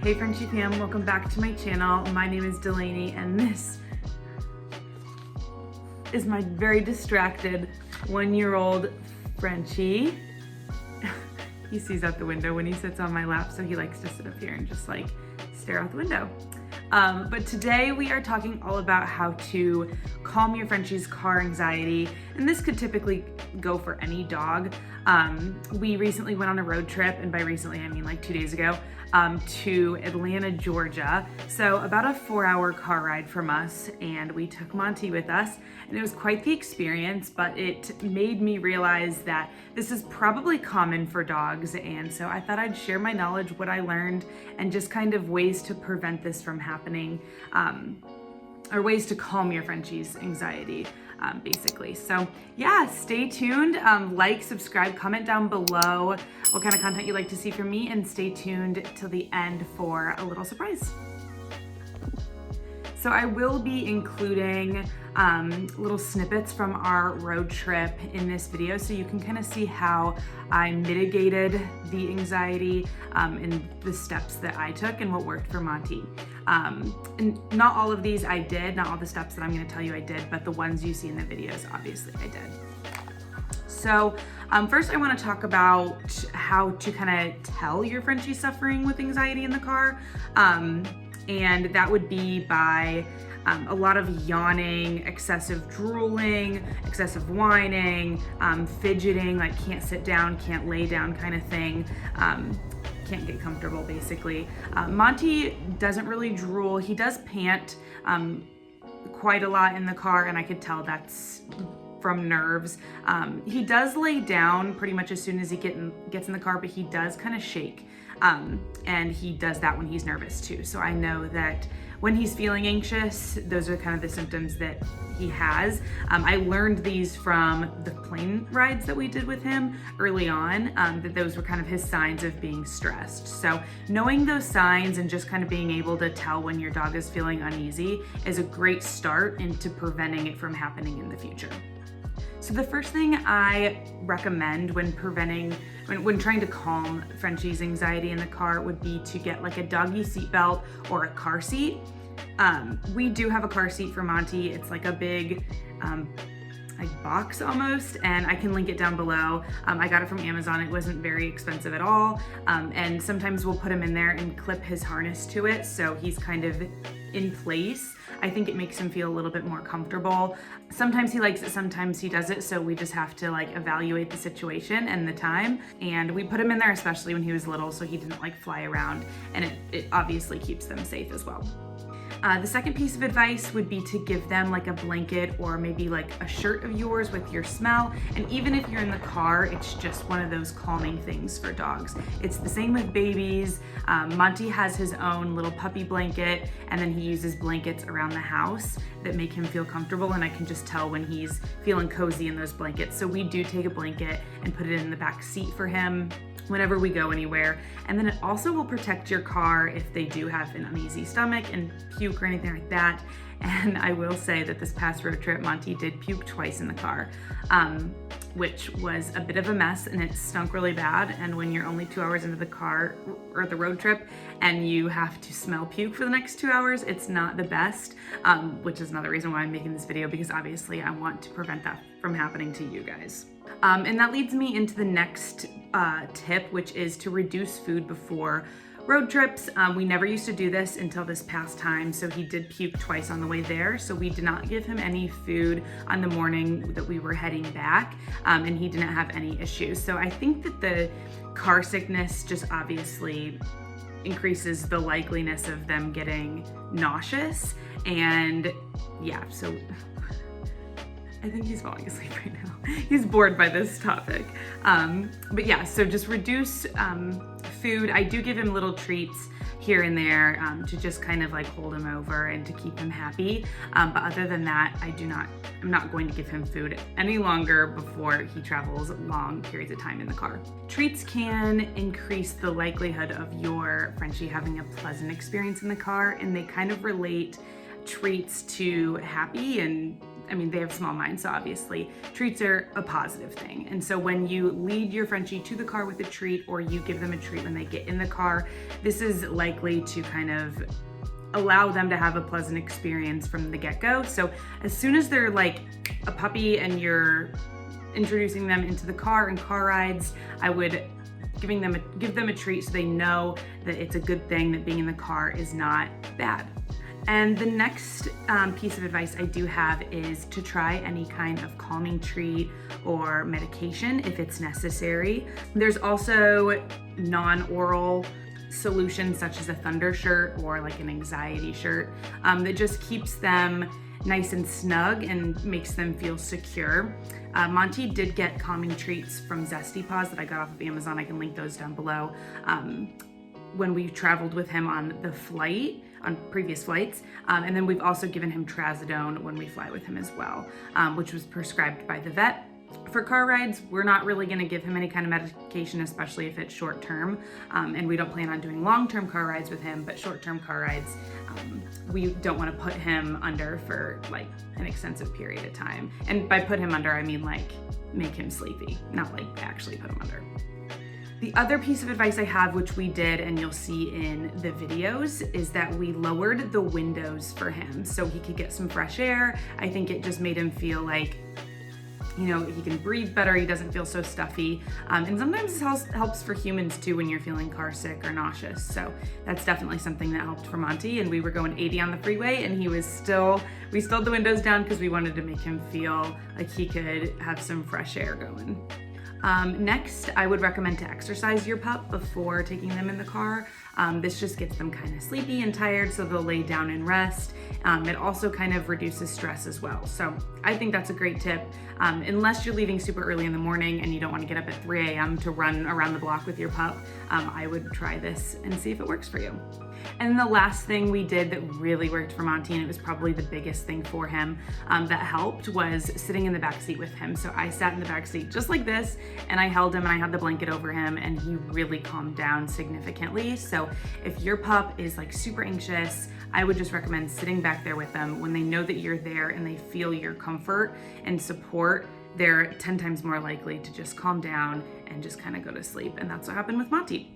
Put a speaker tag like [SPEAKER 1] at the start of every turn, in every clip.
[SPEAKER 1] Hey Frenchie fam, welcome back to my channel. My name is Delaney and this is my very distracted 1-year-old Frenchie. He sees out the window when he sits on my lap, so he likes to sit up here and just like stare out the window. But today we are talking all about how to calm your Frenchie's car anxiety, and this could typically go for any dog. We recently went on a road trip, and by recently I mean like 2 days ago, to Atlanta, Georgia. So about a 4-hour car ride from us, and we took Monte with us, and it was quite the experience, but it made me realize that this is probably common for dogs, and so I thought I'd share my knowledge, what I learned, and just kind of ways to prevent this from happening, or ways to calm your Frenchie's anxiety. Basically. So yeah, stay tuned, like, subscribe, comment down below what kind of content you'd like to see from me, and stay tuned till the end for a little surprise. So I will be including little snippets from our road trip in this video, so you can kind of see how I mitigated the anxiety and the steps that I took and what worked for Monte. And not all of these I did, not all the steps that I'm going to tell you I did, but the ones you see in the videos, obviously I did. So first I want to talk about how to kind of tell your Frenchie suffering with anxiety in the car. And that would be by a lot of yawning, excessive drooling, excessive whining, fidgeting, like can't sit down, can't lay down kind of thing. Can't get comfortable basically. Monte doesn't really drool. He does pant quite a lot in the car, and I could tell that's from nerves. He does lay down pretty much as soon as he gets in the car, but he does kind of shake. And he does that when he's nervous too. So I know that when he's feeling anxious, those are kind of the symptoms that he has. I learned these from the plane rides that we did with him early on, that those were kind of his signs of being stressed. So knowing those signs and just kind of being able to tell when your dog is feeling uneasy is a great start into preventing it from happening in the future. So the first thing I recommend when trying to calm Frenchie's anxiety in the car would be to get like a doggy seatbelt or a car seat. We do have a car seat for Monte. It's like a big like box almost, and I can link it down below. I got it from Amazon. It wasn't very expensive at all. And sometimes we'll put him in there and clip his harness to it, so he's kind of in place. I think it makes him feel a little bit more comfortable. Sometimes he likes it, sometimes he doesn't, so we just have to like evaluate the situation and the time. And we put him in there especially when he was little, so he didn't like fly around, and it obviously keeps them safe as well. The second piece of advice would be to give them like a blanket or maybe like a shirt of yours with your smell. And even if you're in the car, it's just one of those calming things for dogs. It's the same with babies. Monte has his own little puppy blanket, and then he uses blankets around the house that make him feel comfortable, and I can just tell when he's feeling cozy in those blankets. So we do take a blanket and put it in the back seat for him whenever we go anywhere. And then it also will protect your car if they do have an uneasy stomach and puke or anything like that. And I will say that this past road trip, Monte did puke twice in the car, which was a bit of a mess, and it stunk really bad. And when you're only 2 hours into the car or the road trip and you have to smell puke for the next 2 hours, it's not the best, which is another reason why I'm making this video, because obviously I want to prevent that from happening to you guys. And that leads me into the next tip, which is to reduce food before road trips. We never used to do this until this past time, so he did puke twice on the way there, so we did not give him any food on the morning that we were heading back, and he didn't have any issues. So I think that the car sickness just obviously increases the likeliness of them getting nauseous, and yeah, so I think he's falling asleep right now. He's bored by this topic. But yeah, so just reduce food. I do give him little treats here and there to just kind of like hold him over and to keep him happy. But other than that, I'm not going to give him food any longer before he travels long periods of time in the car. Treats can increase the likelihood of your Frenchie having a pleasant experience in the car, and they kind of relate treats to happy and I mean, they have small minds, so obviously treats are a positive thing. And so when you lead your Frenchie to the car with a treat, or you give them a treat when they get in the car, this is likely to kind of allow them to have a pleasant experience from the get-go. So as soon as they're like a puppy and you're introducing them into the car and car rides, I would give them a treat so they know that it's a good thing, that being in the car is not bad. And the next piece of advice I do have is to try any kind of calming treat or medication if it's necessary. There's also non-oral solutions such as a thunder shirt or like an anxiety shirt that just keeps them nice and snug and makes them feel secure. Monty did get calming treats from Zesty Paws that I got off of Amazon. I can link those down below. When we traveled with him on the flight, on previous flights. And then we've also given him trazodone when we fly with him as well, which was prescribed by the vet. For car rides, we're not really going to give him any kind of medication, especially if it's short term. And we don't plan on doing long-term car rides with him, but short-term car rides, we don't want to put him under for like an extensive period of time. And by put him under, I mean like make him sleepy, not like actually put him under. The other piece of advice I have, which we did and you'll see in the videos, is that we lowered the windows for him so he could get some fresh air. I think it just made him feel like, you know, he can breathe better, he doesn't feel so stuffy. And sometimes this helps for humans too when you're feeling car sick or nauseous. So that's definitely something that helped for Monty. And we were going 80 on the freeway and we still had the windows down because we wanted to make him feel like he could have some fresh air going. Next, I would recommend to exercise your pup before taking them in the car. This just gets them kind of sleepy and tired, so they'll lay down and rest. It also kind of reduces stress as well. So I think that's a great tip. Unless you're leaving super early in the morning and you don't want to get up at 3 a.m. to run around the block with your pup, I would try this and see if it works for you. And the last thing we did that really worked for Monty, and it was probably the biggest thing for him that helped, was sitting in the back seat with him. So I sat in the back seat just like this, and I held him and I had the blanket over him, and he really calmed down significantly. So if your pup is like super anxious, I would just recommend sitting back there with them. When they know that you're there and they feel your comfort and support, they're 10 times more likely to just calm down and just kind of go to sleep. And that's what happened with Monty.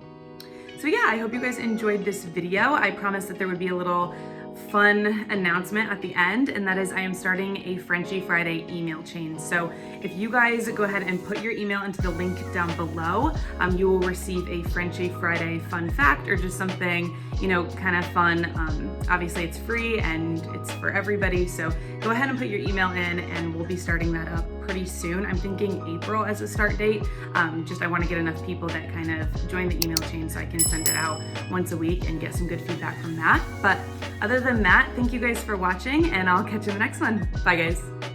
[SPEAKER 1] So yeah, I hope you guys enjoyed this video. I promised that there would be a little fun announcement at the end, and that is I am starting a Frenchie Friday email chain. So if you guys go ahead and put your email into the link down below, you will receive a Frenchie Friday fun fact or just something, you know, kind of fun. Obviously it's free and it's for everybody. So go ahead and put your email in and we'll be starting that up pretty soon. I'm thinking April as a start date. I want to get enough people that kind of join the email chain so I can send it out once a week and get some good feedback from that. But other than that, thank you guys for watching, and I'll catch you in the next one. Bye guys.